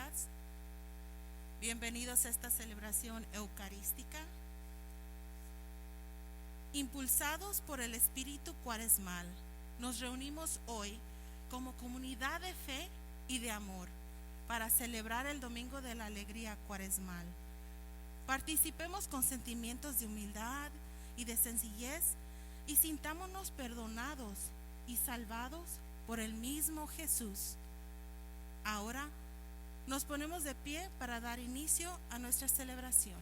días. Bienvenidos a esta celebración eucarística. Impulsados por el espíritu cuaresmal, nos reunimos hoy como comunidad de fe y de amor para celebrar el Domingo de la Alegría Cuaresmal. Participemos con sentimientos de humildad y de sencillez y sintámonos perdonados y salvados por el mismo Jesús. Ahora nos ponemos de pie para dar inicio a nuestra celebración.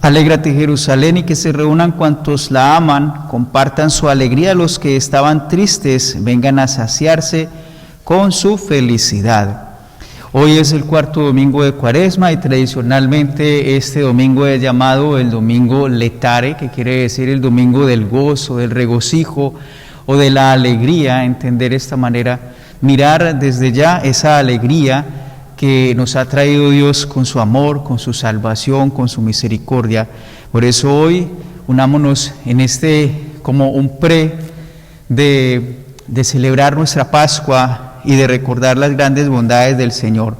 Alégrate, Jerusalén, y que se reúnan cuantos la aman, compartan su alegría los que estaban tristes, vengan a saciarse con su felicidad. Hoy es el cuarto domingo de Cuaresma y tradicionalmente este domingo es llamado el domingo letare, que quiere decir el domingo del gozo, del regocijo o de la alegría. Entender esta manera, mirar desde ya esa alegría que nos ha traído Dios con su amor, con su salvación, con su misericordia. Por eso hoy unámonos en como un de celebrar nuestra Pascua y de recordar las grandes bondades del Señor.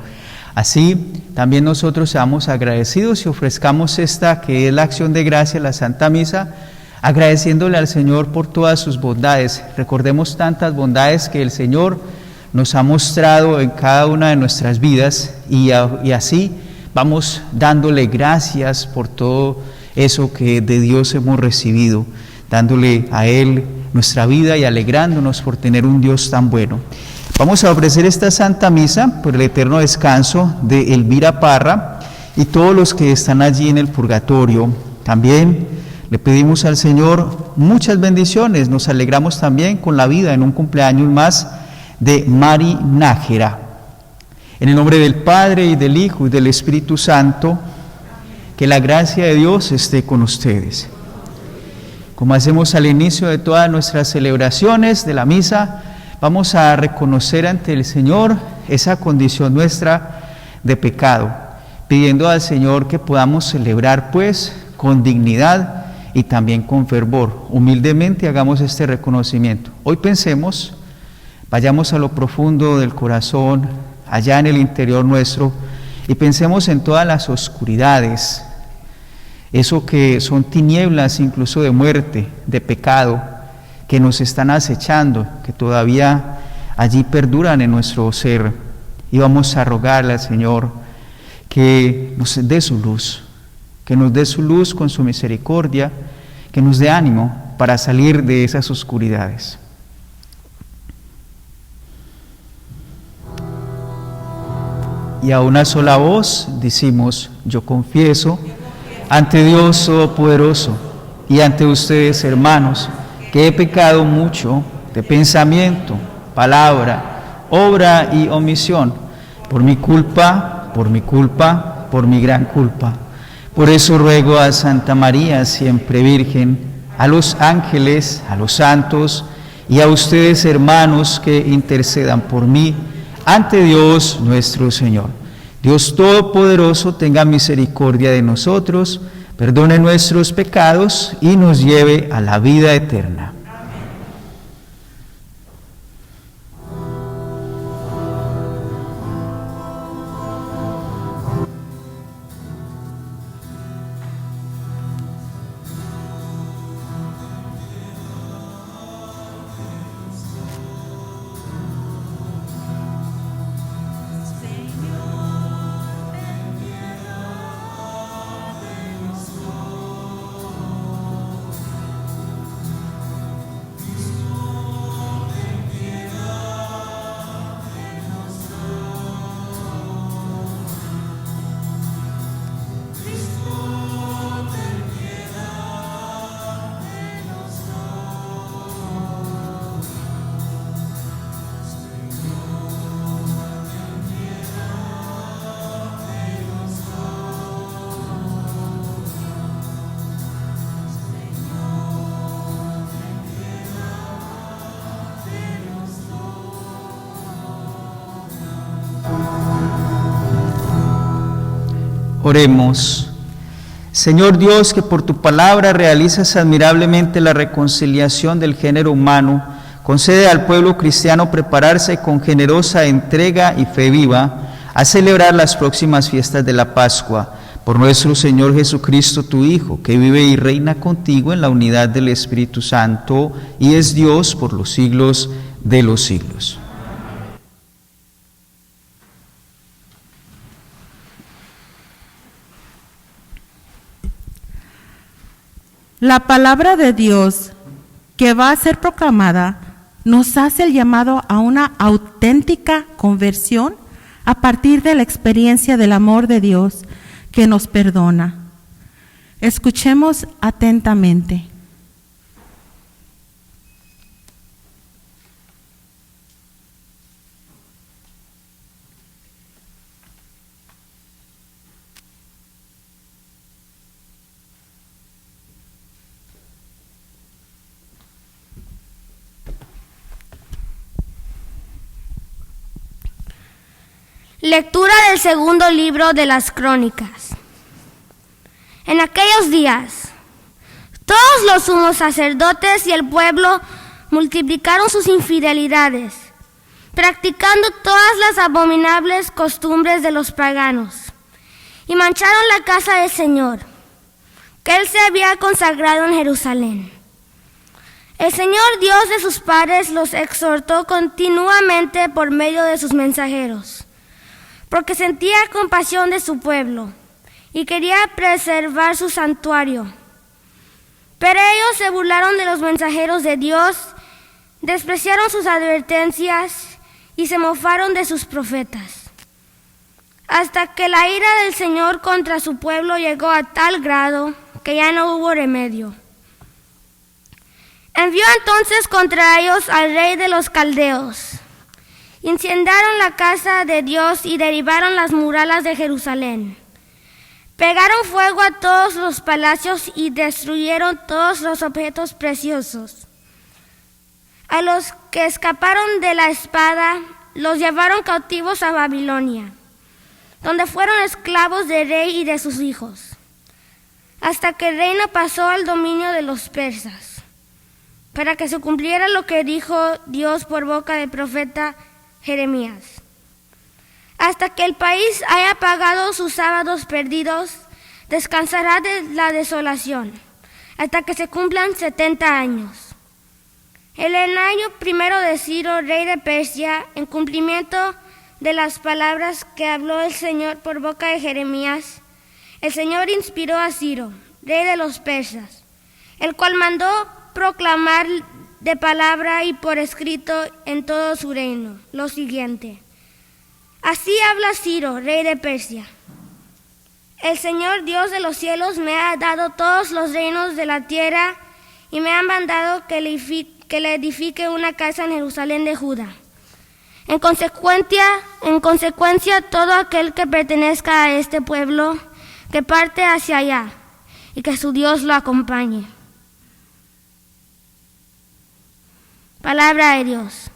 Así también nosotros seamos agradecidos y ofrezcamos esta que es la acción de gracia, la Santa Misa, agradeciéndole al Señor por todas sus bondades. Recordemos tantas bondades que el Señor nos ha mostrado en cada una de nuestras vidas y así vamos dándole gracias por todo eso que de Dios hemos recibido, dándole a Él nuestra vida y alegrándonos por tener un Dios tan bueno. Vamos a ofrecer esta Santa Misa por el eterno descanso de Elvira Parra y todos los que están allí en el purgatorio. También le pedimos al Señor muchas bendiciones, nos alegramos también con la vida en un cumpleaños más de Mari Nájera. En el nombre del Padre y del Hijo y del Espíritu Santo, que la gracia de Dios esté con ustedes. Como hacemos al inicio de todas nuestras celebraciones de la misa, vamos a reconocer ante el Señor esa condición nuestra de pecado, pidiendo al Señor que podamos celebrar pues con dignidad y también con fervor. Humildemente hagamos este reconocimiento. Hoy pensemos, vayamos a lo profundo del corazón, allá en el interior nuestro, y pensemos en todas las oscuridades, eso que son tinieblas incluso de muerte, de pecado, que nos están acechando, que todavía allí perduran en nuestro ser. Y vamos a rogarle al Señor que nos dé su luz, que nos dé su luz con su misericordia, que nos dé ánimo para salir de esas oscuridades. Y a una sola voz decimos: yo confieso ante Dios Todopoderoso y ante ustedes, hermanos, que he pecado mucho de pensamiento, palabra, obra y omisión, por mi culpa, por mi gran culpa. Por eso ruego a Santa María, siempre Virgen, a los ángeles, a los santos y a ustedes, hermanos, que intercedan por mí ante Dios nuestro Señor. Dios Todopoderoso tenga misericordia de nosotros, perdone nuestros pecados y nos lleve a la vida eterna. Oremos. Señor Dios, que por tu palabra realizas admirablemente la reconciliación del género humano, concede al pueblo cristiano prepararse con generosa entrega y fe viva a celebrar las próximas fiestas de la Pascua, por nuestro Señor Jesucristo, tu Hijo, que vive y reina contigo en la unidad del Espíritu Santo y es Dios por los siglos de los siglos. La palabra de Dios que va a ser proclamada nos hace el llamado a una auténtica conversión a partir de la experiencia del amor de Dios que nos perdona. Escuchemos atentamente. Lectura del segundo libro de las Crónicas. En aquellos días, todos los sumos sacerdotes y el pueblo multiplicaron sus infidelidades, practicando todas las abominables costumbres de los paganos, y mancharon la casa del Señor, que Él se había consagrado en Jerusalén. El Señor Dios de sus padres los exhortó continuamente por medio de sus mensajeros, porque sentía compasión de su pueblo y quería preservar su santuario. Pero ellos se burlaron de los mensajeros de Dios, despreciaron sus advertencias y se mofaron de sus profetas, hasta que la ira del Señor contra su pueblo llegó a tal grado que ya no hubo remedio. Envió entonces contra ellos al rey de los caldeos. Incendiaron la casa de Dios y derribaron las murallas de Jerusalén. Pegaron fuego a todos los palacios y destruyeron todos los objetos preciosos. A los que escaparon de la espada los llevaron cautivos a Babilonia, donde fueron esclavos del rey y de sus hijos, hasta que el reino pasó al dominio de los persas. para que se cumpliera lo que dijo Dios por boca del profeta Jeremías. Hasta que el país haya pagado sus sábados perdidos, descansará de la desolación, hasta que se cumplan 70 años. En el año primero de Ciro, rey de Persia, en cumplimiento de las palabras que habló el Señor por boca de Jeremías, el Señor inspiró a Ciro, rey de los persas, el cual mandó proclamar de palabra y por escrito en todo su reino lo siguiente: así habla Ciro, rey de Persia. El Señor Dios de los cielos me ha dado todos los reinos de la tierra y me ha mandado que le edifique una casa en Jerusalén de Judá. En consecuencia, todo aquel que pertenezca a este pueblo, que parte hacia allá, y que su Dios lo acompañe. Palabra de Dios.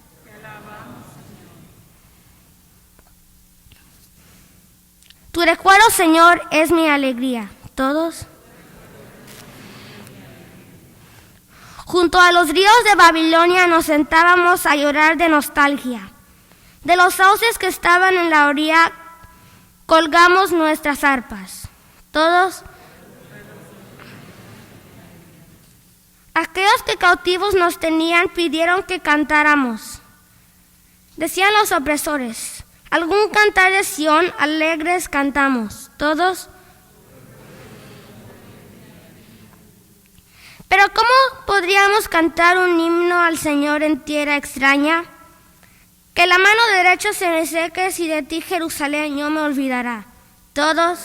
Tu recuerdo, Señor, es mi alegría. ¿Todos? Junto a los ríos de Babilonia nos sentábamos a llorar de nostalgia. De los sauces que estaban en la orilla colgamos nuestras arpas. ¿Todos? Aquellos que cautivos nos tenían pidieron que cantáramos. Decían los opresores: algún cantar de Sión, alegres cantamos. ¿Todos? Pero ¿cómo podríamos cantar un himno al Señor en tierra extraña? Que la mano derecha se me seque si de ti, Jerusalén, yo me olvidará. ¿Todos?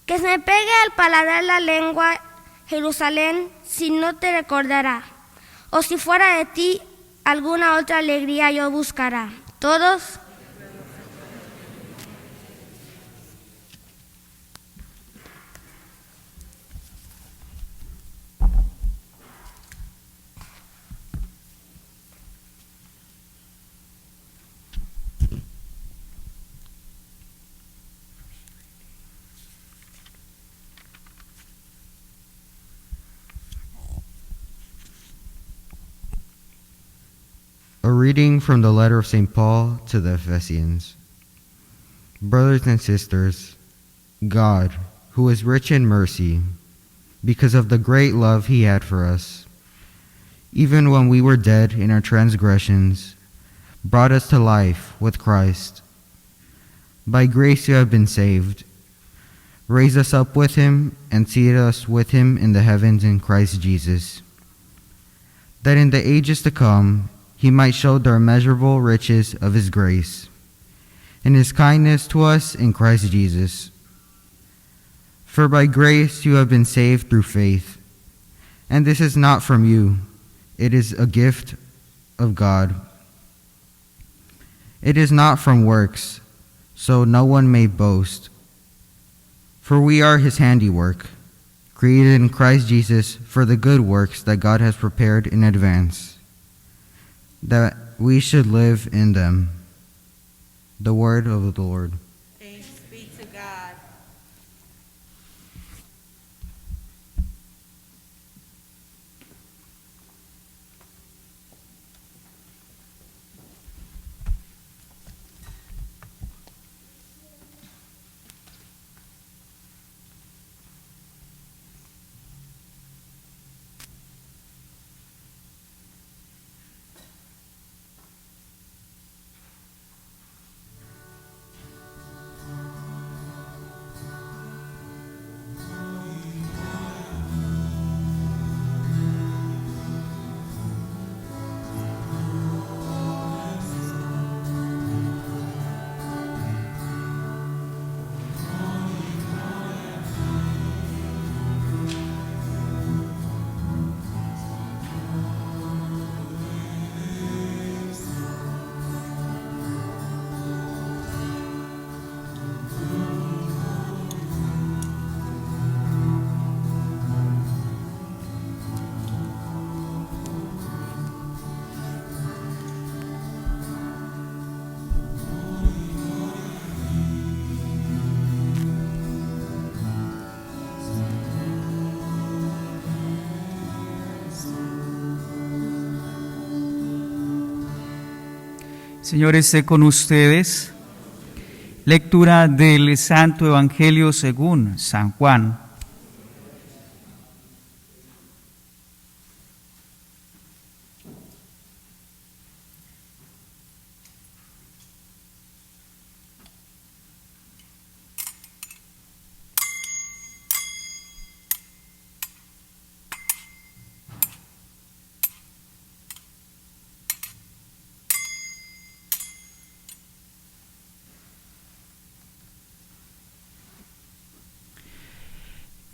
Que se me pegue al paladar la lengua, Jerusalén, si no te recordará. O si fuera de ti, alguna otra alegría yo buscará. ¿Todos? A reading from the letter of St. Paul to the Ephesians. Brothers and sisters, God, who is rich in mercy, because of the great love he had for us, even when we were dead in our transgressions, brought us to life with Christ. By grace you have been saved. Raised us up with him and seated us with him in the heavens in Christ Jesus, that in the ages to come he might show the immeasurable riches of his grace and his kindness to us in Christ Jesus. For by grace you have been saved through faith, and this is not from you, it is a gift of God. It is not from works, so no one may boast. For we are his handiwork, created in Christ Jesus for the good works that God has prepared in advance, that we should live in them. The word of the Lord. Thanks be to God. Señor esté con ustedes. Lectura del Santo Evangelio según San Juan.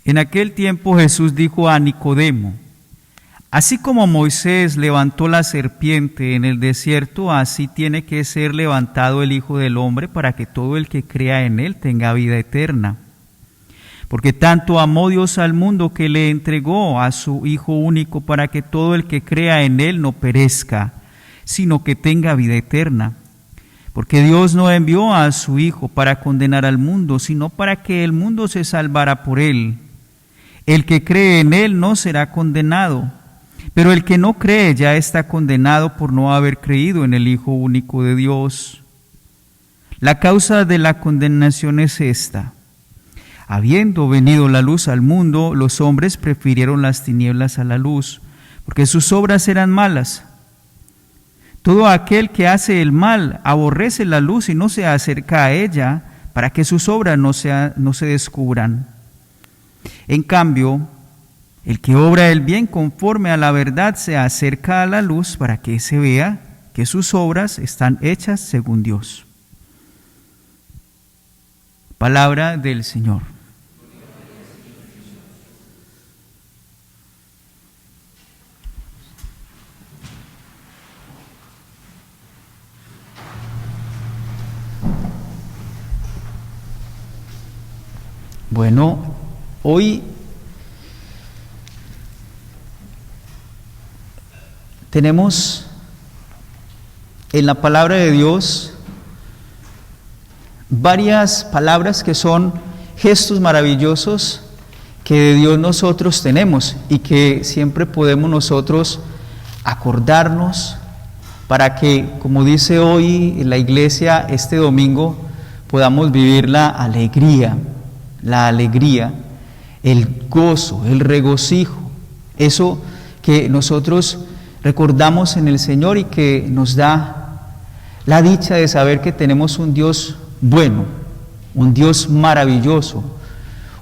En aquel tiempo Jesús dijo a Nicodemo: así como Moisés levantó la serpiente en el desierto, así tiene que ser levantado el Hijo del Hombre para que todo el que crea en él tenga vida eterna. Porque tanto amó Dios al mundo que le entregó a su Hijo único para que todo el que crea en él no perezca, sino que tenga vida eterna. Porque Dios no envió a su Hijo para condenar al mundo, sino para que el mundo se salvara por él. El que cree en él no será condenado, pero el que no cree ya está condenado por no haber creído en el Hijo único de Dios. La causa de la condenación es esta: habiendo venido la luz al mundo, los hombres prefirieron las tinieblas a la luz, porque sus obras eran malas. Todo aquel que hace el mal aborrece la luz y no se acerca a ella, para que sus obras no se descubran. En cambio, el que obra el bien conforme a la verdad se acerca a la luz para que se vea que sus obras están hechas según Dios. Palabra del Señor. Bueno, hoy tenemos en la palabra de Dios varias palabras que son gestos maravillosos que de Dios nosotros tenemos y que siempre podemos nosotros acordarnos para que, como dice hoy en la iglesia este domingo, podamos vivir la alegría, el gozo, el regocijo, eso que nosotros recordamos en el Señor y que nos da la dicha de saber que tenemos un Dios bueno, un Dios maravilloso,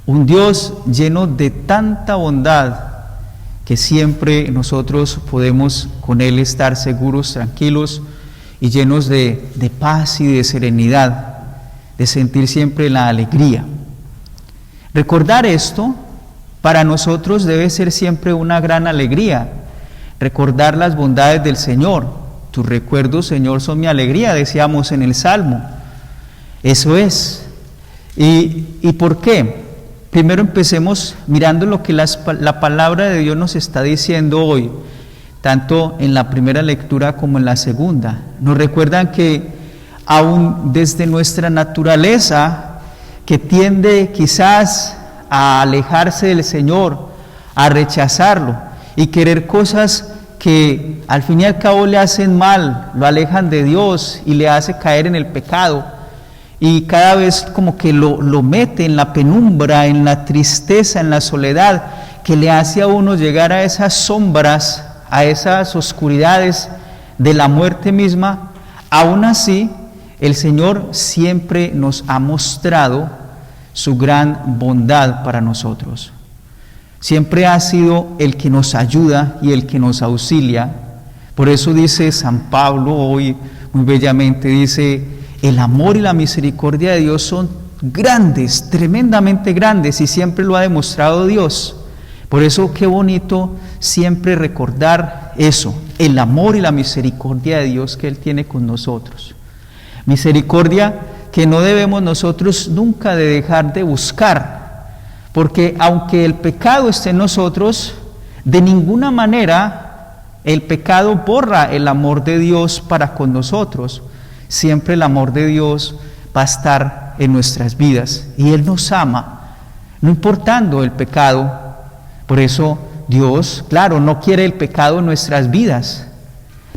un Dios lleno de tanta bondad que siempre nosotros podemos con Él estar seguros, tranquilos y llenos de paz y de serenidad, de sentir siempre la alegría. Recordar esto para nosotros debe ser siempre una gran alegría. Recordar las bondades del Señor. Tus recuerdos, Señor, son mi alegría, decíamos en el Salmo. Eso es. ¿Y por qué? Primero empecemos mirando lo que la palabra de Dios nos está diciendo hoy, tanto en la primera lectura como en la segunda. Nos recuerdan que aún desde nuestra naturaleza, que tiende quizás a alejarse del Señor, a rechazarlo y querer cosas que al fin y al cabo le hacen mal, lo alejan de Dios y le hace caer en el pecado, y cada vez como que lo mete en la penumbra, en la tristeza, en la soledad, que le hace a uno llegar a esas sombras, a esas oscuridades de la muerte misma. Aún así, el Señor siempre nos ha mostrado su gran bondad para nosotros. Siempre ha sido el que nos ayuda y el que nos auxilia. Por eso dice San Pablo hoy muy bellamente, dice: el amor y la misericordia de Dios son grandes, tremendamente grandes, y siempre lo ha demostrado Dios. Por eso qué bonito siempre recordar eso, el amor y la misericordia de Dios que Él tiene con nosotros. Misericordia que no debemos nosotros nunca de dejar de buscar, porque aunque el pecado esté en nosotros, de ninguna manera el pecado borra el amor de Dios para con nosotros. Siempre el amor de Dios va a estar en nuestras vidas y Él nos ama, no importando el pecado. Por eso Dios, claro, no quiere el pecado en nuestras vidas,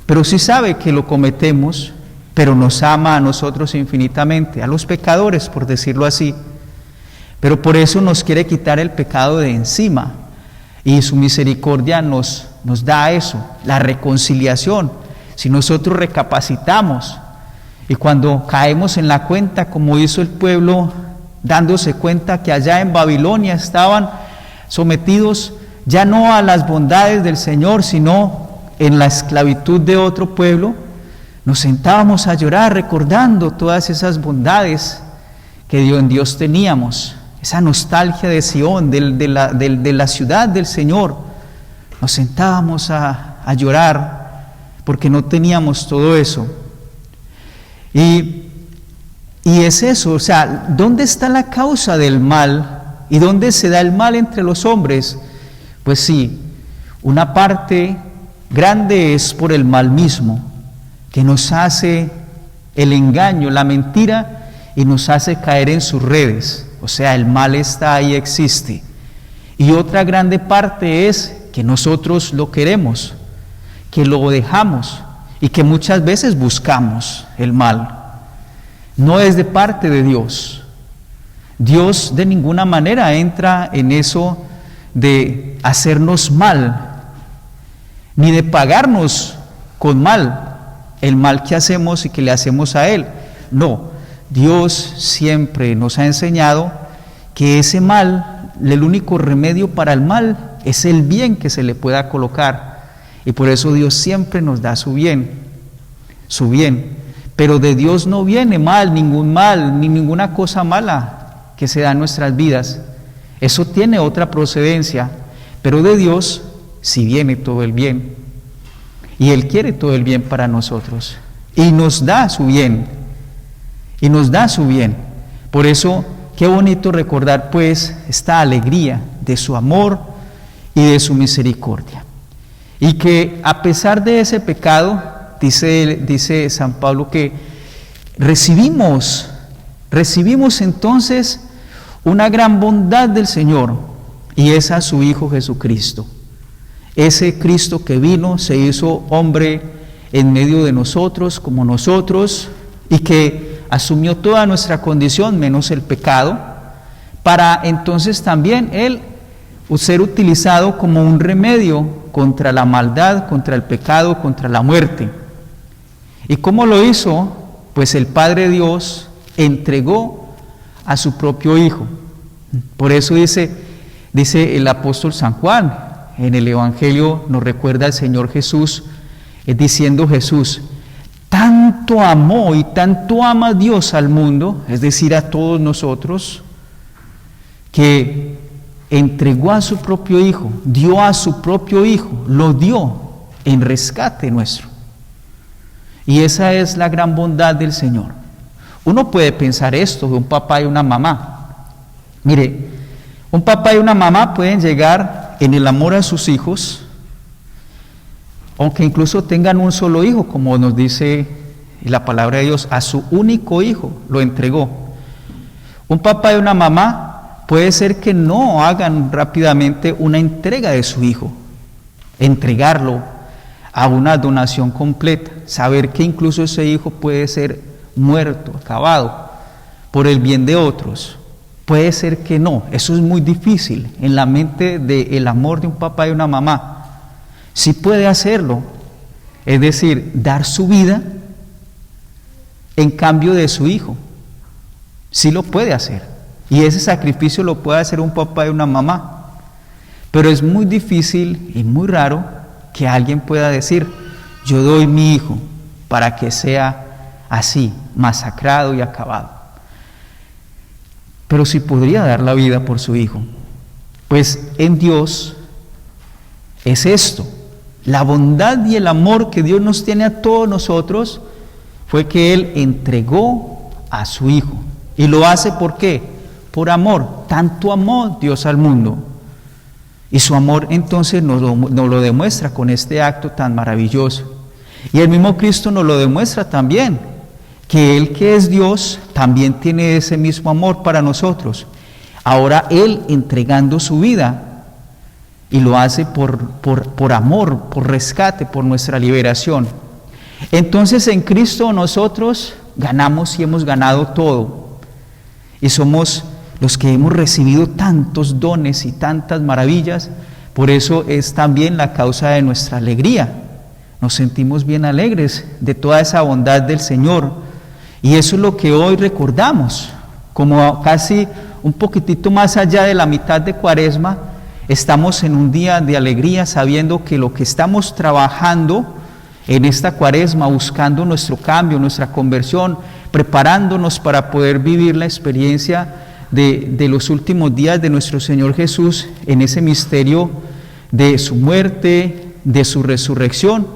pero sí sabe que lo cometemos pero nos ama a nosotros infinitamente, a los pecadores, por decirlo así. Pero por eso nos quiere quitar el pecado de encima, y su misericordia nos da eso, la reconciliación. Si nosotros recapacitamos, y cuando caemos en la cuenta, como hizo el pueblo, dándose cuenta que allá en Babilonia estaban sometidos ya no a las bondades del Señor, sino en la esclavitud de otro pueblo, nos sentábamos a llorar recordando todas esas bondades que en Dios teníamos, esa nostalgia de Sión, de la ciudad del Señor. Nos sentábamos a llorar porque no teníamos todo eso. Y es eso, o sea, ¿dónde está la causa del mal? ¿Y dónde se da el mal entre los hombres? Pues sí, una parte grande es por el mal mismo, que nos hace el engaño, la mentira, y nos hace caer en sus redes. O sea, el mal está ahí, existe. Y otra grande parte es que nosotros lo queremos, que lo dejamos y que muchas veces buscamos el mal. No es de parte de Dios. Dios de ninguna manera entra en eso de hacernos mal, ni de pagarnos con mal el mal que hacemos y que le hacemos a Él. No, Dios siempre nos ha enseñado que ese mal, el único remedio para el mal es el bien que se le pueda colocar, y por eso Dios siempre nos da su bien, pero de Dios no viene mal, ni ninguna cosa mala que se da en nuestras vidas. Eso tiene otra procedencia, pero de Dios sí viene todo el bien, y Él quiere todo el bien para nosotros, y nos da su bien, Por eso, qué bonito recordar pues esta alegría de su amor y de su misericordia, y que a pesar de ese pecado, dice San Pablo, que recibimos entonces una gran bondad del Señor, y es a su Hijo Jesucristo. Ese Cristo que vino, se hizo hombre en medio de nosotros, como nosotros, y que asumió toda nuestra condición, menos el pecado, para entonces también Él ser utilizado como un remedio contra la maldad, contra el pecado, contra la muerte. ¿Y cómo lo hizo? Pues el Padre Dios entregó a su propio Hijo. Por eso dice el apóstol San Juan, en el Evangelio nos recuerda al Señor Jesús, diciendo Jesús: tanto amó y tanto ama Dios al mundo, es decir, a todos nosotros, que entregó a su propio Hijo, dio a su propio Hijo, lo dio en rescate nuestro. Y esa es la gran bondad del Señor. Uno puede pensar esto de un papá y una mamá. Mire, un papá y una mamá pueden llegar en el amor a sus hijos, aunque incluso tengan un solo hijo, como nos dice la palabra de Dios, a su único hijo lo entregó. Un papá y una mamá puede ser que no hagan rápidamente una entrega de su hijo, entregarlo a una donación completa, saber que incluso ese hijo puede ser muerto, acabado, por el bien de otros. Puede ser que no, eso es muy difícil en la mente del amor de un papá y una mamá. Sí puede hacerlo, es decir, dar su vida en cambio de su hijo. Sí lo puede hacer, y ese sacrificio lo puede hacer un papá y una mamá. Pero es muy difícil y muy raro que alguien pueda decir: yo doy mi hijo para que sea así, masacrado y acabado. Pero sí podría dar la vida por su hijo. Pues en Dios es esto, la bondad y el amor que Dios nos tiene a todos nosotros, fue que Él entregó a su Hijo. Y lo hace ¿por qué? Por amor. Tanto amó Dios al mundo. Y su amor entonces nos lo demuestra con este acto tan maravilloso. Y el mismo Cristo nos lo demuestra también, que Él, que es Dios, también tiene ese mismo amor para nosotros. Ahora Él entregando su vida, y lo hace por amor, por rescate, por nuestra liberación. Entonces en Cristo nosotros ganamos y hemos ganado todo. Y somos los que hemos recibido tantos dones y tantas maravillas. Por eso es también la causa de nuestra alegría. Nos sentimos bien alegres de toda esa bondad del Señor. Y eso es lo que hoy recordamos. Como casi un poquitito más allá de la mitad de Cuaresma, estamos en un día de alegría sabiendo que lo que estamos trabajando en esta Cuaresma, buscando nuestro cambio, nuestra conversión, preparándonos para poder vivir la experiencia de los últimos días de nuestro Señor Jesús en ese misterio de su muerte, de su resurrección,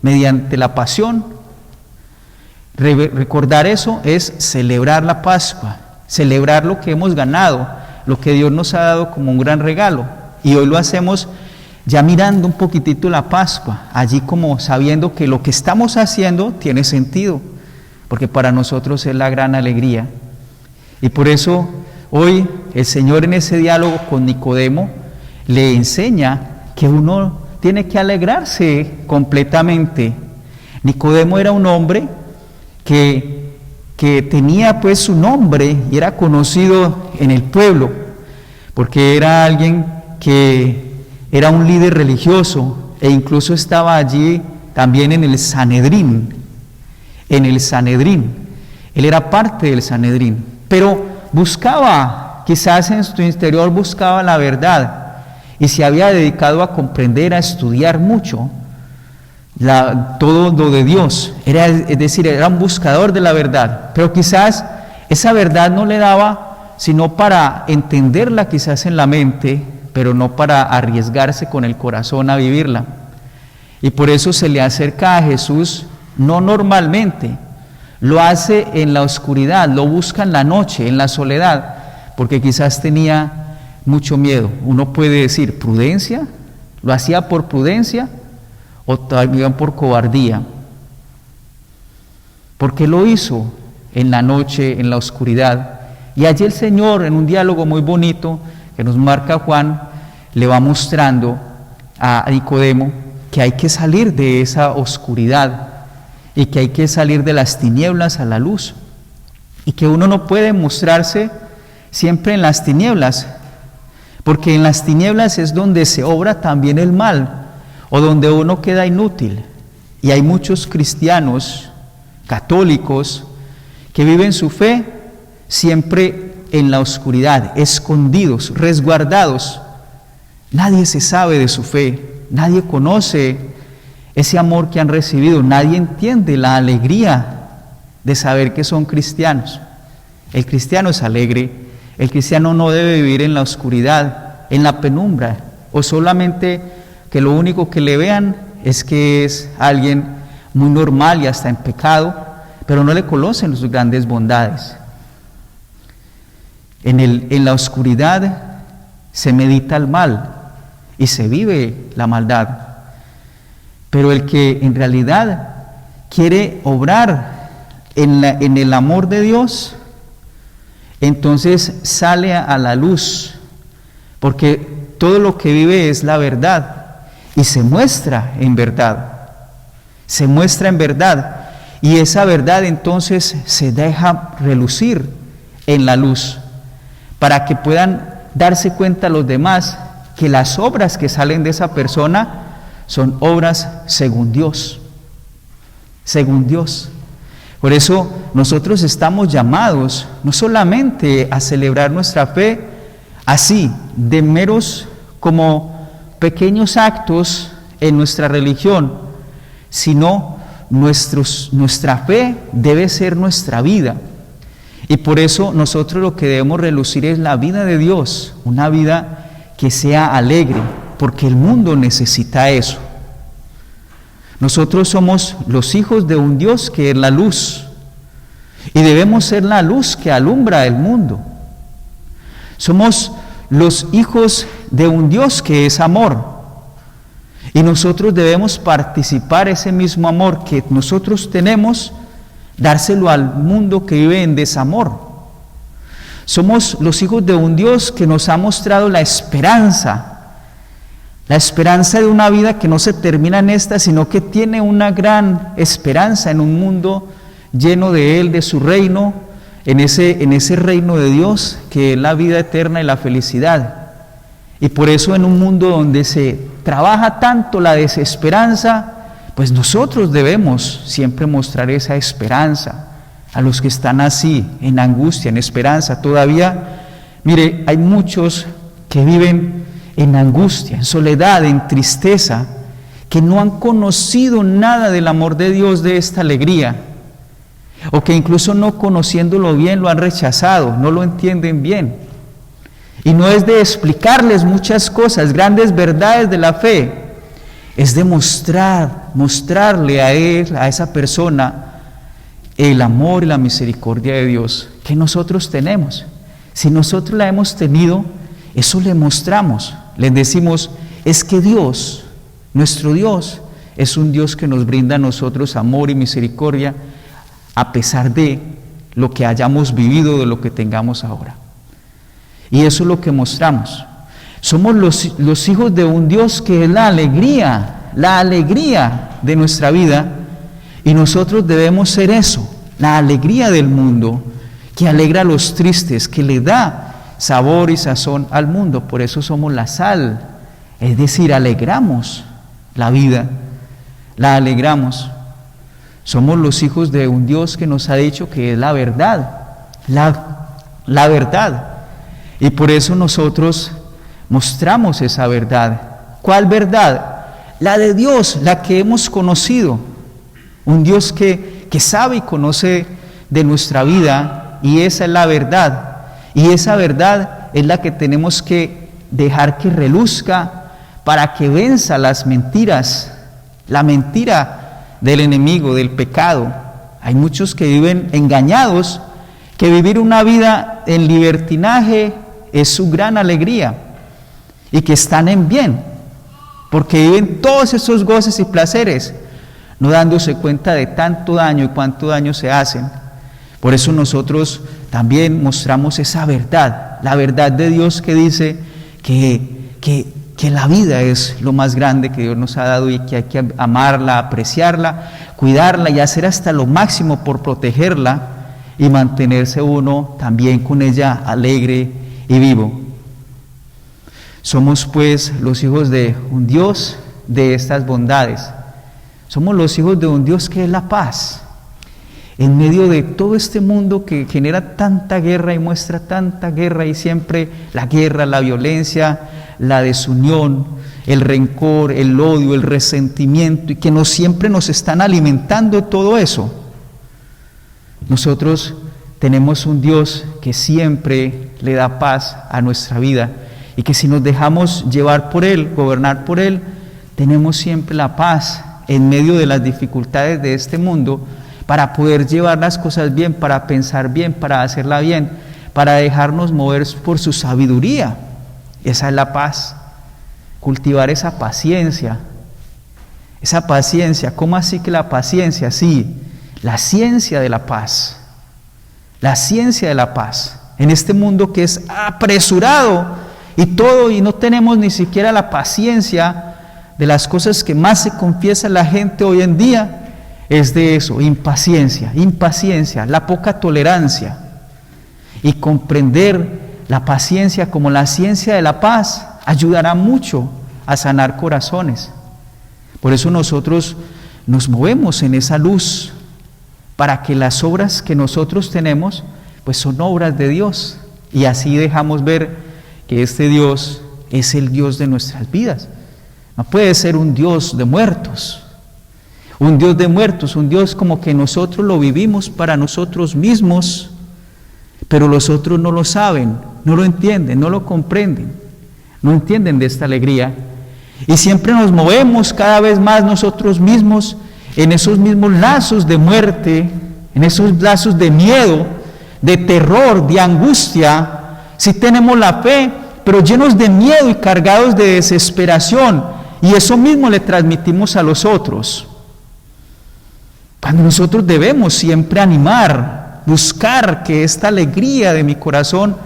mediante la pasión. Recordar eso es celebrar la Pascua, celebrar lo que hemos ganado, lo que Dios nos ha dado como un gran regalo. Y hoy lo hacemos ya mirando un poquitito la Pascua, allí como sabiendo que lo que estamos haciendo tiene sentido, porque para nosotros es la gran alegría. Y por eso hoy el Señor en ese diálogo con Nicodemo le enseña que uno tiene que alegrarse completamente. Nicodemo era un hombre que tenía pues su nombre y era conocido en el pueblo, porque era alguien que era un líder religioso e incluso estaba allí también en el Sanedrín. Él era parte del Sanedrín, pero buscaba, quizás en su interior buscaba la verdad y se había dedicado a comprender, a estudiar mucho todo lo de Dios, es decir, era un buscador de la verdad, pero quizás esa verdad no le daba sino para entenderla quizás en la mente, pero no para arriesgarse con el corazón a vivirla. Y por eso se le acerca a Jesús, no normalmente, lo hace en la oscuridad, lo busca en la noche, en la soledad, porque quizás tenía mucho miedo. Uno puede decir, ¿prudencia? ¿Lo hacía por prudencia o también por cobardía? ¿Por qué lo hizo en la noche, en la oscuridad? Y allí el Señor, en un diálogo muy bonito que nos marca Juan, le va mostrando a Nicodemo que hay que salir de esa oscuridad y que hay que salir de las tinieblas a la luz, y que uno no puede mostrarse siempre en las tinieblas, porque en las tinieblas es donde se obra también el mal, o donde uno queda inútil. Y hay muchos cristianos católicos que viven su fe siempre en la oscuridad, escondidos, resguardados. Nadie se sabe de su fe, nadie conoce ese amor que han recibido, nadie entiende la alegría de saber que son cristianos. El cristiano es alegre, el cristiano no debe vivir en la oscuridad, en la penumbra, o solamente que lo único que le vean es que es alguien muy normal y hasta en pecado, pero no le conocen sus grandes bondades. En la oscuridad se medita el mal y se vive la maldad. Pero el que en realidad quiere obrar en el amor de Dios, entonces sale a la luz, porque todo lo que vive es la verdad y se muestra en verdad. Se muestra en verdad, y esa verdad entonces se deja relucir en la luz, para que puedan darse cuenta los demás que las obras que salen de esa persona son obras según Dios, según Dios. Por eso nosotros estamos llamados no solamente a celebrar nuestra fe así, de meros como pequeños actos en nuestra religión, sino nuestra fe debe ser nuestra vida. Y por eso nosotros lo que debemos relucir es la vida de Dios, una vida que sea alegre, porque el mundo necesita eso. Nosotros somos los hijos de un Dios que es la luz, y debemos ser la luz que alumbra el mundo. Somos los hijos de un Dios que es amor, y nosotros debemos participar ese mismo amor que nosotros tenemos, dárselo al mundo que vive en desamor. Somos los hijos de un Dios que nos ha mostrado la esperanza La esperanza de una vida que no se termina en esta, sino que tiene una gran esperanza en un mundo lleno de Él, de su reino, en ese reino de Dios, que es la vida eterna y la felicidad. Y por eso en un mundo donde se trabaja tanto la desesperanza, pues nosotros debemos siempre mostrar esa esperanza a los que están así, en angustia, en esperanza. Todavía, mire, hay muchos que viven en angustia, en soledad, en tristeza, que no han conocido nada del amor de Dios, de esta alegría, o que incluso no conociéndolo bien lo han rechazado, no lo entienden bien. Y no es de explicarles muchas cosas, grandes verdades de la fe, es de mostrarle a él, a esa persona, el amor y la misericordia de Dios que nosotros tenemos. Si nosotros la hemos tenido, eso le mostramos, les decimos, es que Dios, nuestro Dios, es un Dios que nos brinda a nosotros amor y misericordia a pesar de lo que hayamos vivido, de lo que tengamos ahora. Y eso es lo que mostramos. Somos los hijos de un Dios que es la alegría de nuestra vida, y nosotros debemos ser eso, la alegría del mundo, que alegra a los tristes, que le da sabor y sazón al mundo. Por eso somos la sal, es decir, alegramos la vida, la alegramos. Somos los hijos de un Dios que nos ha dicho que es la verdad, la verdad. Y por eso nosotros mostramos esa verdad. ¿Cuál verdad? La de Dios, la que hemos conocido. Un Dios que sabe y conoce de nuestra vida, y esa es la verdad. Y esa verdad es la que tenemos que dejar que reluzca para que venza las mentiras, la mentira del enemigo, del pecado. Hay muchos que viven engañados, que vivir una vida en libertinaje es su gran alegría, y que están en bien, porque viven todos esos goces y placeres, no dándose cuenta de tanto daño y cuánto daño se hacen. Por eso nosotros también mostramos esa verdad, la verdad de Dios que dice que la vida es lo más grande que Dios nos ha dado, y que hay que amarla, apreciarla, cuidarla y hacer hasta lo máximo por protegerla y mantenerse uno también con ella alegre y vivo. Somos pues los hijos de un Dios de estas bondades. Somos los hijos de un Dios que es la paz. En medio de todo este mundo que genera tanta guerra y muestra tanta guerra, y siempre la guerra, la violencia, la desunión, el rencor, el odio, el resentimiento, y que siempre nos están alimentando todo eso. Nosotros tenemos un Dios que siempre le da paz a nuestra vida, y que si nos dejamos llevar por Él, gobernar por Él, tenemos siempre la paz en medio de las dificultades de este mundo, para poder llevar las cosas bien, para pensar bien, para hacerla bien, para dejarnos mover por su sabiduría. Esa es la paz, cultivar esa paciencia. Esa paciencia, ¿cómo así que la paciencia? Sí, la ciencia de la paz, la ciencia de la paz. En este mundo que es apresurado y todo, y no tenemos ni siquiera la paciencia de las cosas que más se confiesa la gente hoy en día, es de eso, impaciencia, la poca tolerancia. Y comprender la paciencia como la ciencia de la paz ayudará mucho a sanar corazones. Por eso nosotros nos movemos en esa luz, para que las obras que nosotros tenemos, pues son obras de Dios, y así dejamos ver que este Dios es el Dios de nuestras vidas. No puede ser un Dios de muertos, un Dios como que nosotros lo vivimos para nosotros mismos, pero los otros no lo saben, no lo entienden, no lo comprenden, no entienden de esta alegría, y siempre nos movemos cada vez más nosotros mismos en esos mismos lazos de muerte, en esos lazos de miedo, de terror, de angustia. Sí tenemos la fe, pero llenos de miedo y cargados de desesperación, y eso mismo le transmitimos a los otros. Cuando nosotros debemos siempre animar, buscar que esta alegría de mi corazón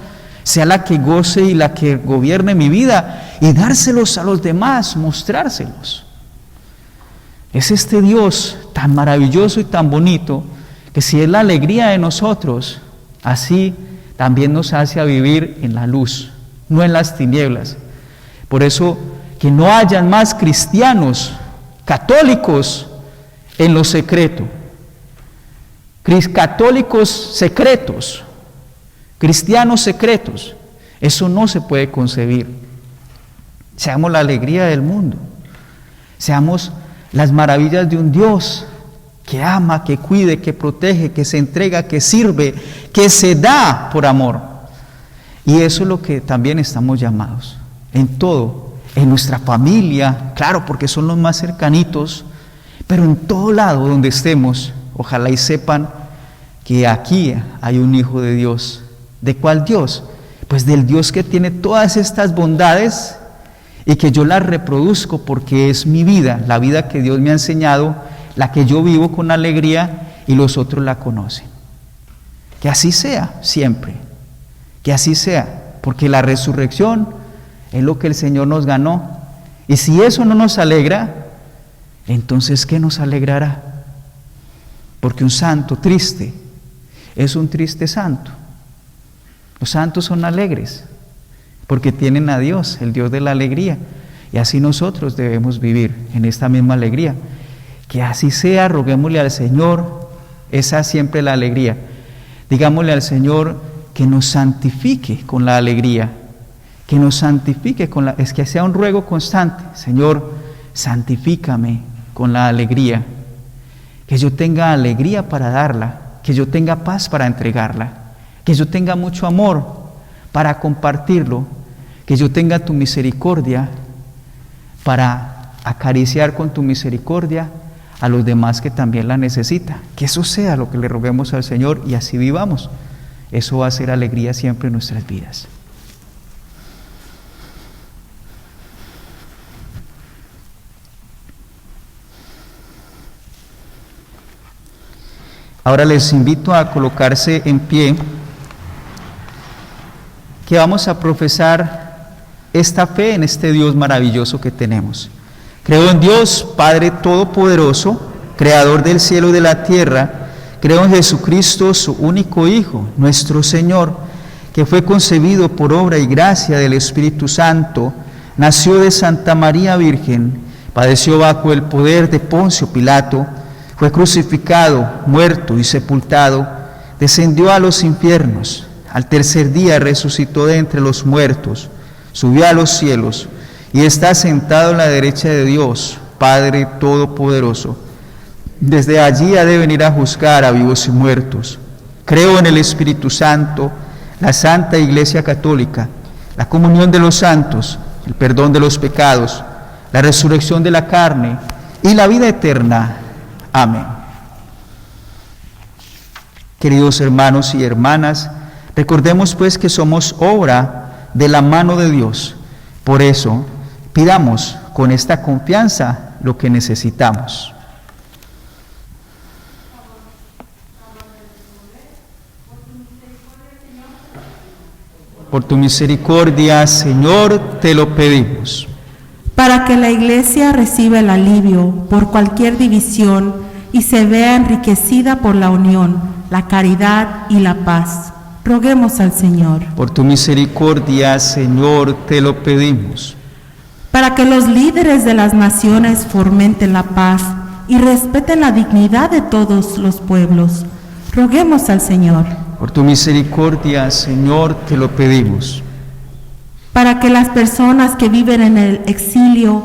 sea la que goce y la que gobierne mi vida, y dárselos a los demás, mostrárselos. Es este Dios tan maravilloso y tan bonito, que si es la alegría de nosotros, así también nos hace a vivir en la luz, no en las tinieblas. Por eso, que no hayan más cristianos católicos en lo secreto, católicos secretos, cristianos secretos, eso no se puede concebir. Seamos la alegría del mundo, seamos las maravillas de un Dios que ama, que cuide, que protege, que se entrega, que sirve, que se da por amor. Y eso es lo que también estamos llamados, en todo, en nuestra familia, claro, porque son los más cercanitos, pero en todo lado donde estemos, ojalá y sepan que aquí hay un Hijo de Dios. ¿De cuál Dios? Pues del Dios que tiene todas estas bondades y que yo las reproduzco porque es mi vida, la vida que Dios me ha enseñado, la que yo vivo con alegría y los otros la conocen. Que así sea siempre, que así sea, porque la resurrección es lo que el Señor nos ganó. Y si eso no nos alegra, entonces ¿qué nos alegrará? Porque un santo triste es un triste santo. Los santos son alegres porque tienen a Dios, el Dios de la alegría, y así nosotros debemos vivir en esta misma alegría. Que así sea, roguémosle al Señor, esa es siempre la alegría. Digámosle al Señor que nos santifique con la alegría, que nos santifique con la, es que sea un ruego constante. Señor, santifícame con la alegría, que yo tenga alegría para darla, que yo tenga paz para entregarla, que yo tenga mucho amor para compartirlo, que yo tenga tu misericordia para acariciar con tu misericordia a los demás que también la necesitan. Que eso sea lo que le roguemos al Señor y así vivamos. Eso va a ser alegría siempre en nuestras vidas. Ahora les invito a colocarse en pie, que vamos a profesar esta fe en este Dios maravilloso que tenemos. Creo en Dios, Padre Todopoderoso, Creador del cielo y de la tierra. Creo en Jesucristo, su único Hijo, nuestro Señor, que fue concebido por obra y gracia del Espíritu Santo, nació de Santa María Virgen, padeció bajo el poder de Poncio Pilato, fue crucificado, muerto y sepultado, descendió a los infiernos, al tercer día resucitó de entre los muertos, subió a los cielos y está sentado a la derecha de Dios, Padre Todopoderoso. Desde allí ha de venir a juzgar a vivos y muertos. Creo en el Espíritu Santo, la Santa Iglesia Católica, la comunión de los santos, el perdón de los pecados, la resurrección de la carne y la vida eterna. Amén. Queridos hermanos y hermanas, recordemos pues que somos obra de la mano de Dios. Por eso, pidamos con esta confianza lo que necesitamos. Por tu misericordia, Señor, te lo pedimos. Para que la Iglesia reciba el alivio por cualquier división y se vea enriquecida por la unión, la caridad y la paz. Roguemos al Señor. Por tu misericordia, Señor, te lo pedimos. Para que los líderes de las naciones fomenten la paz y respeten la dignidad de todos los pueblos. Roguemos al Señor. Por tu misericordia, Señor, te lo pedimos. Para que las personas que viven en el exilio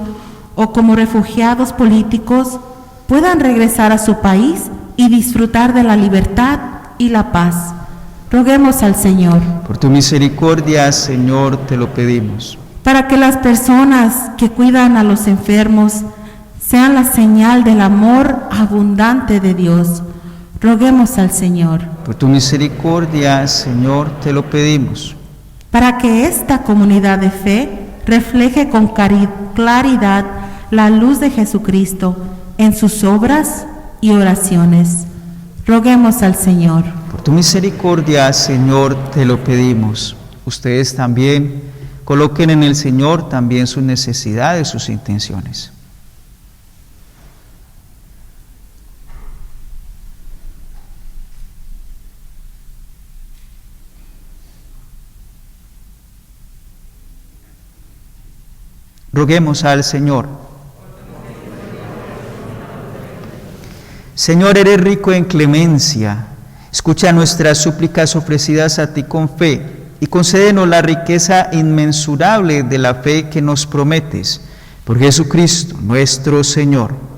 o como refugiados políticos puedan regresar a su país y disfrutar de la libertad y la paz. Roguemos al Señor. Por tu misericordia, Señor, te lo pedimos. Para que las personas que cuidan a los enfermos sean la señal del amor abundante de Dios. Roguemos al Señor. Por tu misericordia, Señor, te lo pedimos. Para que esta comunidad de fe refleje con claridad la luz de Jesucristo en sus obras y oraciones. Roguemos al Señor. Por tu misericordia, Señor, te lo pedimos. Ustedes también coloquen en el Señor también sus necesidades, sus intenciones. Roguemos al Señor. Señor, eres rico en clemencia. Escucha nuestras súplicas ofrecidas a ti con fe y concédenos la riqueza inmensurable de la fe que nos prometes. Por Jesucristo, nuestro Señor.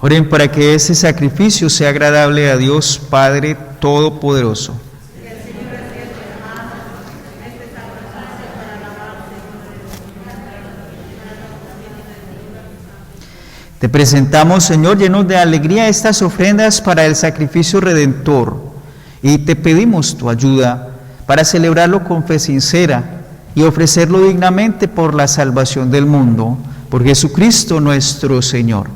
Oren para que ese sacrificio sea agradable a Dios Padre Todopoderoso. Te presentamos, Señor, llenos de alegría estas ofrendas para el sacrificio redentor, y te pedimos tu ayuda para celebrarlo con fe sincera y ofrecerlo dignamente por la salvación del mundo, por Jesucristo nuestro Señor.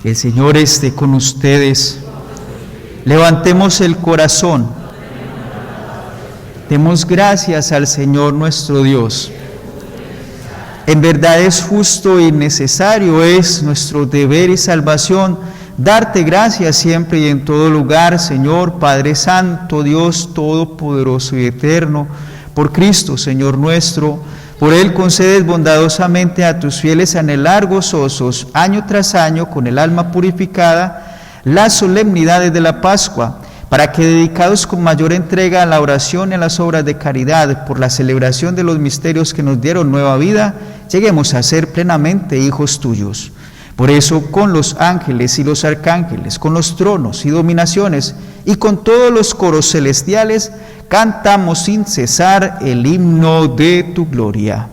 El Señor esté con ustedes. Levantemos el corazón. Demos gracias al Señor nuestro Dios. En verdad es justo y necesario, es nuestro deber y salvación darte gracias siempre y en todo lugar, Señor, Padre Santo, Dios Todopoderoso y Eterno, por Cristo, Señor nuestro. Por Él concedes bondadosamente a tus fieles anhelar gozosos, año tras año, con el alma purificada, las solemnidades de la Pascua, para que, dedicados con mayor entrega a la oración y a las obras de caridad, por la celebración de los misterios que nos dieron nueva vida, lleguemos a ser plenamente hijos tuyos. Por eso, con los ángeles y los arcángeles, con los tronos y dominaciones, y con todos los coros celestiales, cantamos sin cesar el himno de tu gloria.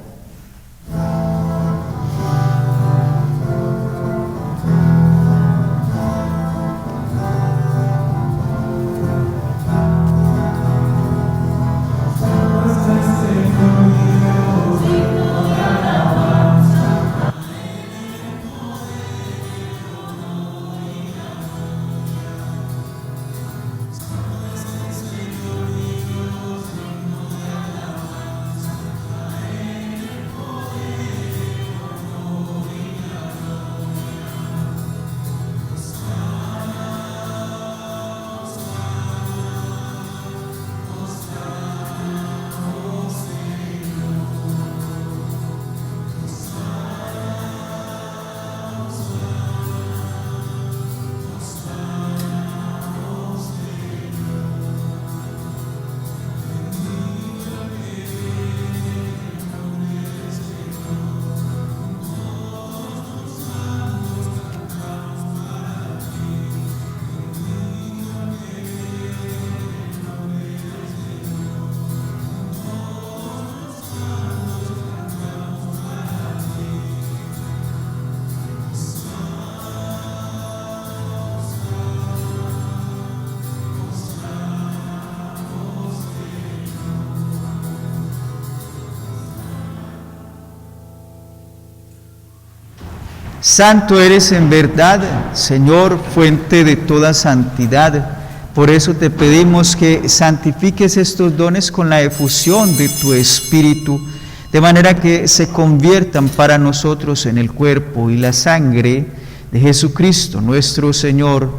Santo eres en verdad, Señor, fuente de toda santidad. Por eso te pedimos que santifiques estos dones con la efusión de tu Espíritu, de manera que se conviertan para nosotros en el cuerpo y la sangre de Jesucristo, nuestro Señor,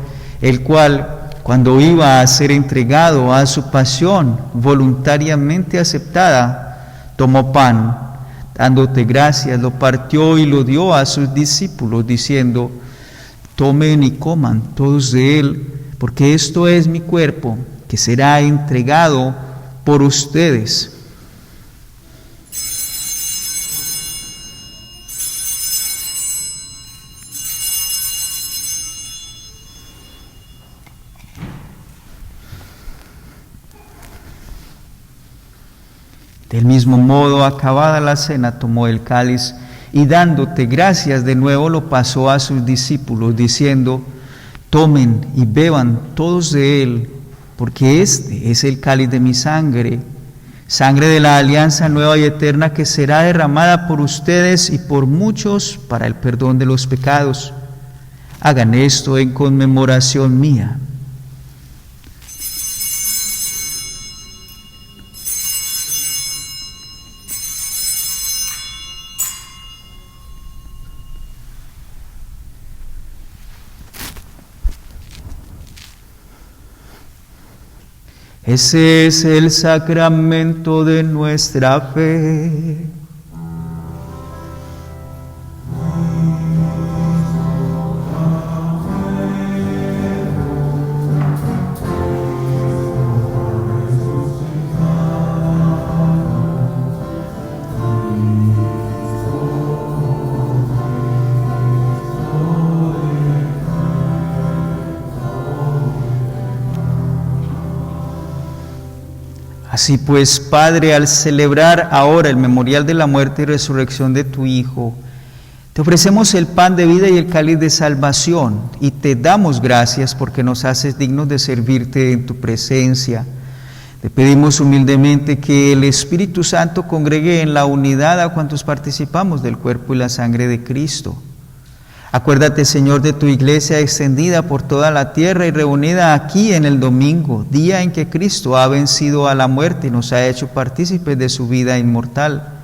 el cual, cuando iba a ser entregado a su pasión voluntariamente aceptada, tomó pan, dándote gracias, lo partió y lo dio a sus discípulos, diciendo: tomen y coman todos de él, porque esto es mi cuerpo, que será entregado por ustedes. Del mismo modo, acabada la cena, tomó el cáliz y dándote gracias de nuevo lo pasó a sus discípulos, diciendo: tomen y beban todos de él, porque este es el cáliz de mi sangre, sangre de la alianza nueva y eterna, que será derramada por ustedes y por muchos para el perdón de los pecados. Hagan esto en conmemoración mía. Ese es el sacramento de nuestra fe. Así pues, Padre, al celebrar ahora el memorial de la muerte y resurrección de tu Hijo, te ofrecemos el pan de vida y el cáliz de salvación, y te damos gracias porque nos haces dignos de servirte en tu presencia. Te pedimos humildemente que el Espíritu Santo congregue en la unidad a cuantos participamos del cuerpo y la sangre de Cristo. Acuérdate, Señor, de tu iglesia extendida por toda la tierra y reunida aquí en el domingo, día en que Cristo ha vencido a la muerte y nos ha hecho partícipes de su vida inmortal.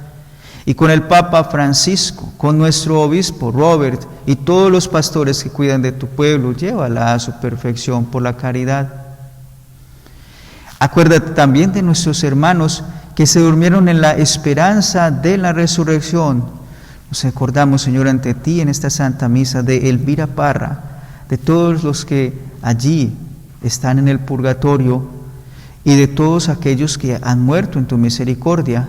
Y con el Papa Francisco, con nuestro obispo Robert y todos los pastores que cuidan de tu pueblo, llévala a su perfección por la caridad. Acuérdate también de nuestros hermanos que se durmieron en la esperanza de la resurrección. Nos acordamos, Señor, ante ti en esta Santa Misa de Elvira Parra, de todos los que allí están en el purgatorio y de todos aquellos que han muerto en tu misericordia.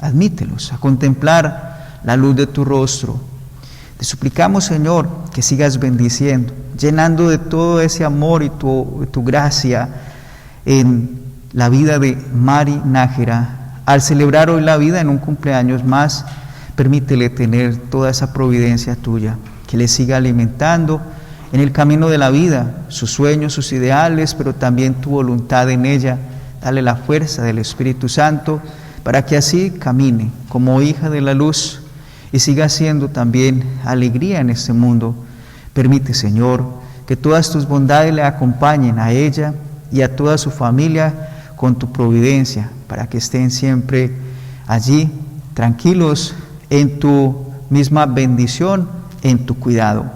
Admítelos a contemplar la luz de tu rostro. Te suplicamos, Señor, que sigas bendiciendo, llenando de todo ese amor y tu gracia en la vida de Mari Nájera. Al celebrar hoy la vida en un cumpleaños más, permítele tener toda esa providencia tuya, que le siga alimentando en el camino de la vida, sus sueños, sus ideales, pero también tu voluntad en ella. Dale la fuerza del Espíritu Santo para que así camine como hija de la luz y siga siendo también alegría en este mundo. Permite, Señor, que todas tus bondades le acompañen a ella y a toda su familia con tu providencia, para que estén siempre allí, tranquilos, en tu misma bendición, en tu cuidado.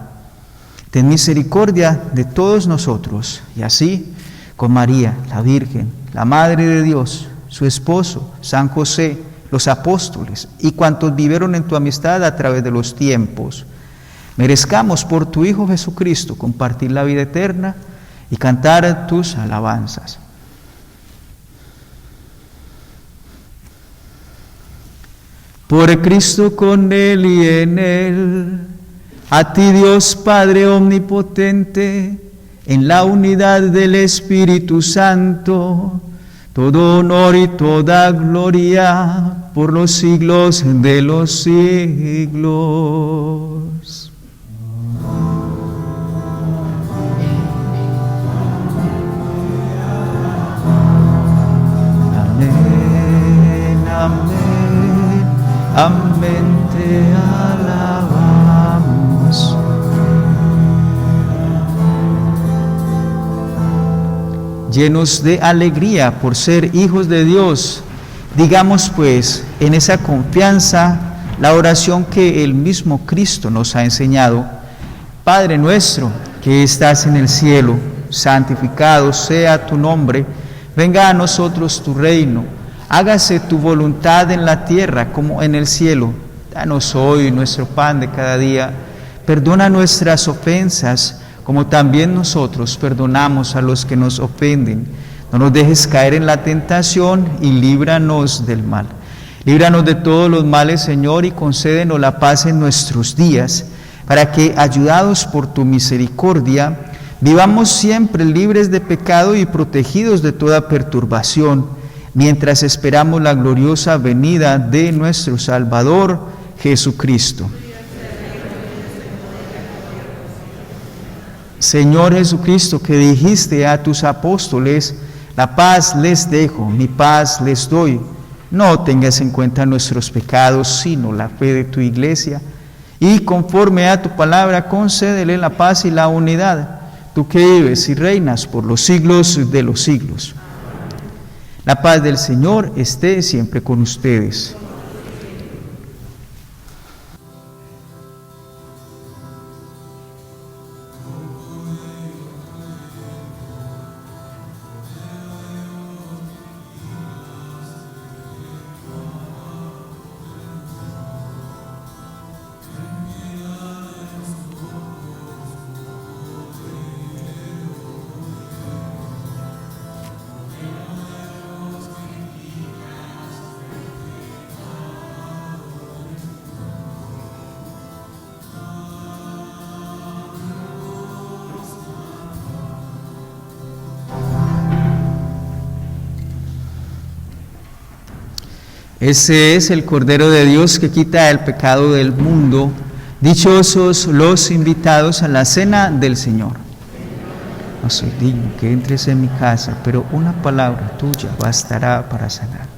Ten misericordia de todos nosotros, y así, con María, la Virgen, la Madre de Dios, su esposo, San José, los apóstoles y cuantos vivieron en tu amistad a través de los tiempos, merezcamos por tu Hijo Jesucristo compartir la vida eterna y cantar tus alabanzas. Por Cristo, con Él y en Él, a ti Dios Padre omnipotente, en la unidad del Espíritu Santo, todo honor y toda gloria por los siglos de los siglos. Amén, amén. Amén, te alabamos. Llenos de alegría por ser hijos de Dios, digamos pues en esa confianza la oración que el mismo Cristo nos ha enseñado. Padre nuestro que estás en el cielo, santificado sea tu nombre, venga a nosotros tu reino. Hágase tu voluntad en la tierra como en el cielo. Danos hoy nuestro pan de cada día. Perdona nuestras ofensas, como también nosotros perdonamos a los que nos ofenden. No nos dejes caer en la tentación y líbranos del mal. Líbranos de todos los males, Señor, y concédenos la paz en nuestros días, para que, ayudados por tu misericordia, vivamos siempre libres de pecado y protegidos de toda perturbación, mientras esperamos la gloriosa venida de nuestro Salvador, Jesucristo. Señor Jesucristo, que dijiste a tus apóstoles, la paz les dejo, mi paz les doy. No tengas en cuenta nuestros pecados, sino la fe de tu iglesia, y conforme a tu palabra, concédele la paz y la unidad, tú que vives y reinas por los siglos de los siglos. La paz del Señor esté siempre con ustedes. Ese es el Cordero de Dios que quita el pecado del mundo. Dichosos los invitados a la cena del Señor. No soy digno que entres en mi casa, pero una palabra tuya bastará para sanar.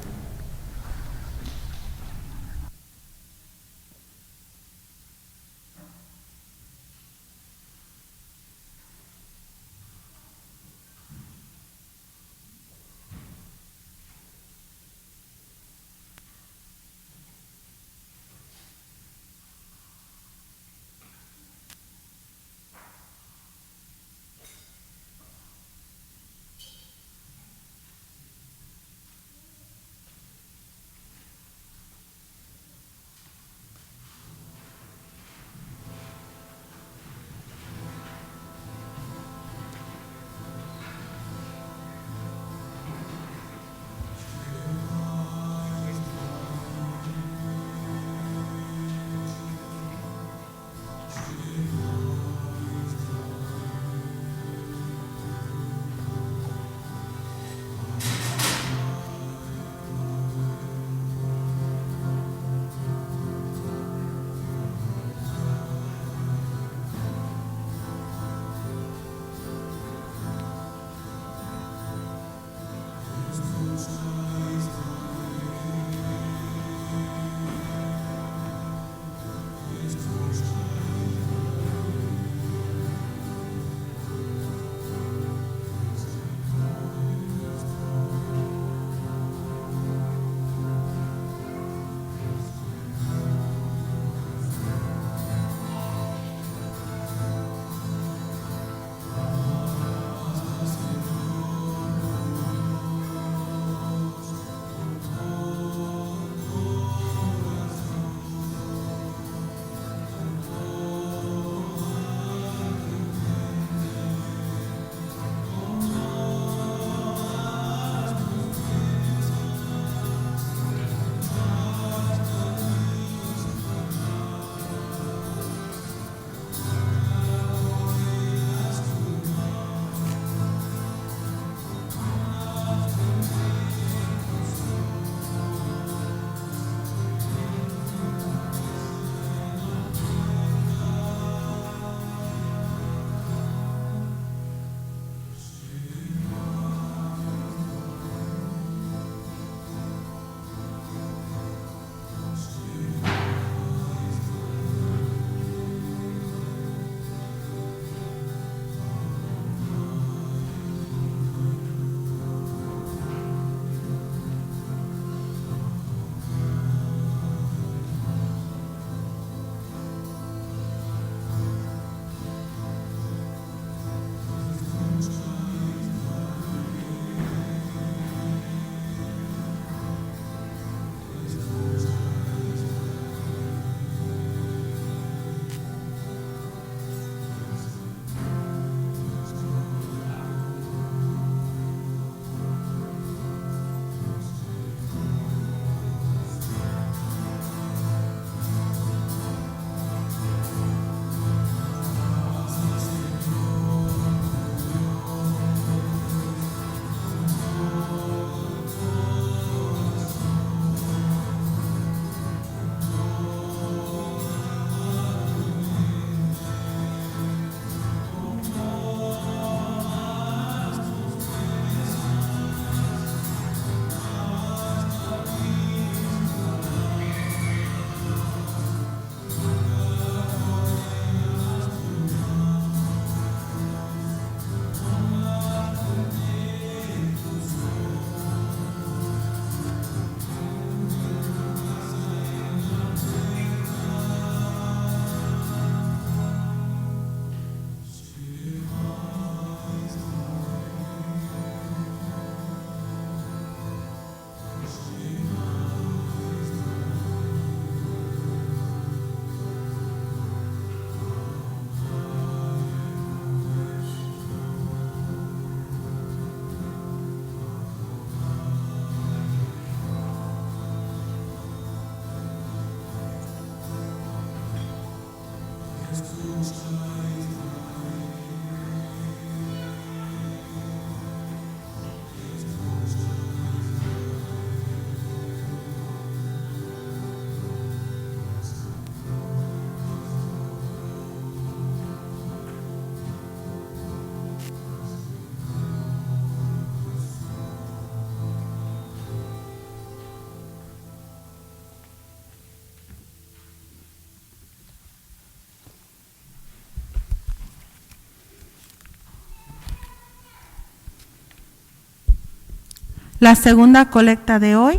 La segunda colecta de hoy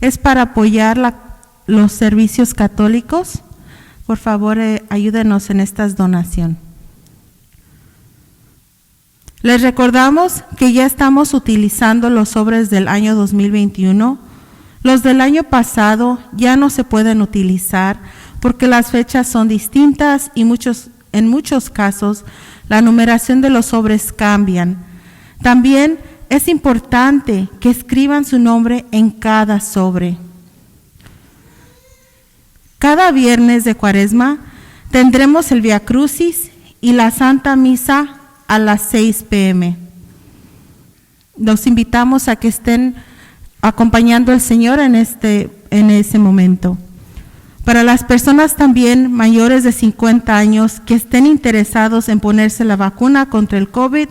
es para apoyar los servicios católicos. Por favor, ayúdenos en esta donación. Les recordamos que ya estamos utilizando los sobres del año 2021. Los del año pasado ya no se pueden utilizar porque las fechas son distintas y en muchos casos la numeración de los sobres cambian. También es importante que escriban su nombre en cada sobre. Cada viernes de Cuaresma tendremos el Vía Crucis y la Santa Misa a las 6 p.m. Los invitamos a que estén acompañando al Señor en ese momento. Para las personas también mayores de 50 años que estén interesados en ponerse la vacuna contra el COVID,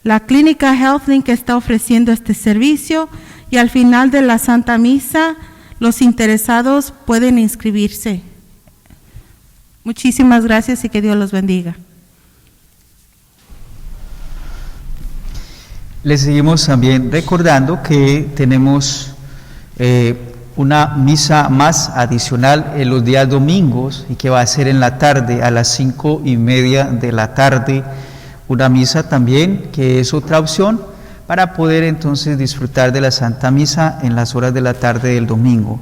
la Clínica HealthLink está ofreciendo este servicio y al final de la Santa Misa los interesados pueden inscribirse. Muchísimas gracias y que Dios los bendiga. Les seguimos también recordando que tenemos una misa más adicional en los días domingos y que va a ser en la tarde, a las 5:30 de la tarde. Una misa también que es otra opción para poder entonces disfrutar de la Santa Misa en las horas de la tarde del domingo.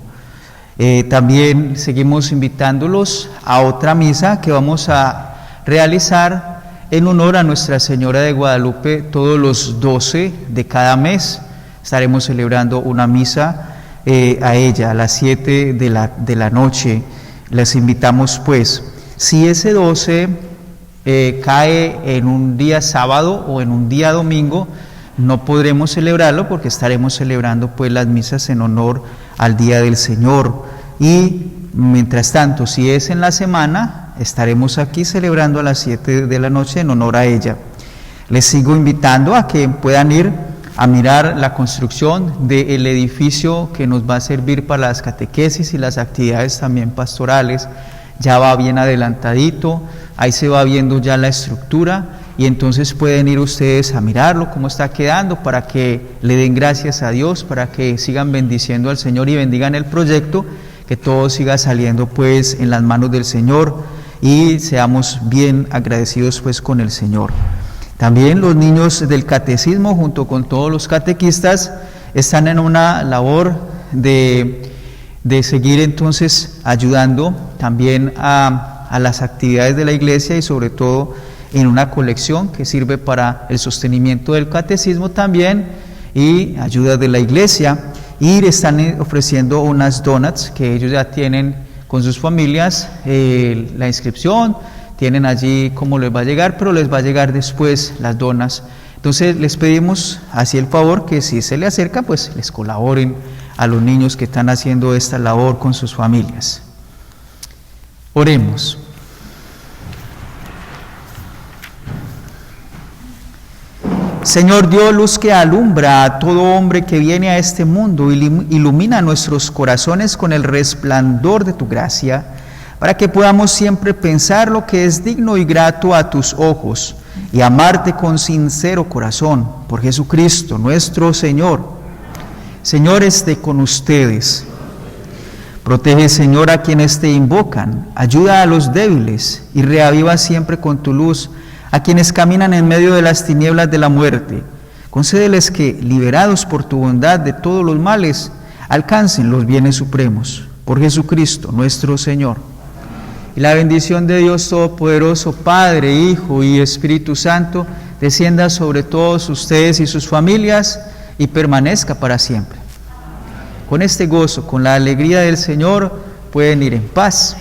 También seguimos invitándolos a otra misa que vamos a realizar en honor a Nuestra Señora de Guadalupe todos los 12 de cada mes. Estaremos celebrando una misa a ella a las 7 de la noche. Les invitamos pues, si ese 12 cae en un día sábado o en un día domingo, no podremos celebrarlo porque estaremos celebrando pues las misas en honor al Día del Señor. Y mientras tanto, si es en la semana, estaremos aquí celebrando a las 7 de la noche en honor a ella. Les sigo invitando a que puedan ir a mirar la construcción del edificio que nos va a servir para las catequesis y las actividades también pastorales. Ya va bien adelantadito, ahí se va viendo ya la estructura y entonces pueden ir ustedes a mirarlo, cómo está quedando, para que le den gracias a Dios, para que sigan bendiciendo al Señor y bendigan el proyecto, que todo siga saliendo pues en las manos del Señor y seamos bien agradecidos pues con el Señor. También los niños del catecismo junto con todos los catequistas están en una labor de seguir entonces ayudando también a las actividades de la iglesia y sobre todo en una colección que sirve para el sostenimiento del catecismo también y ayuda de la iglesia, y están ofreciendo unas donuts que ellos ya tienen con sus familias, la inscripción, tienen allí cómo les va a llegar, pero les va a llegar después las donas. Entonces les pedimos así el favor que si se le acerca pues les colaboren a los niños que están haciendo esta labor con sus familias. Oremos. Señor Dios, luz que alumbra a todo hombre que viene a este mundo, ilumina nuestros corazones con el resplandor de tu gracia, para que podamos siempre pensar lo que es digno y grato a tus ojos, y amarte con sincero corazón, por Jesucristo nuestro Señor. Señor, esté con ustedes. Protege, Señor, a quienes te invocan, ayuda a los débiles y reaviva siempre con tu luz a quienes caminan en medio de las tinieblas de la muerte. Concédeles que, liberados por tu bondad de todos los males, alcancen los bienes supremos. Por Jesucristo nuestro Señor. Y la bendición de Dios Todopoderoso, Padre, Hijo y Espíritu Santo, descienda sobre todos ustedes y sus familias y permanezca para siempre. Con este gozo, con la alegría del Señor, pueden ir en paz.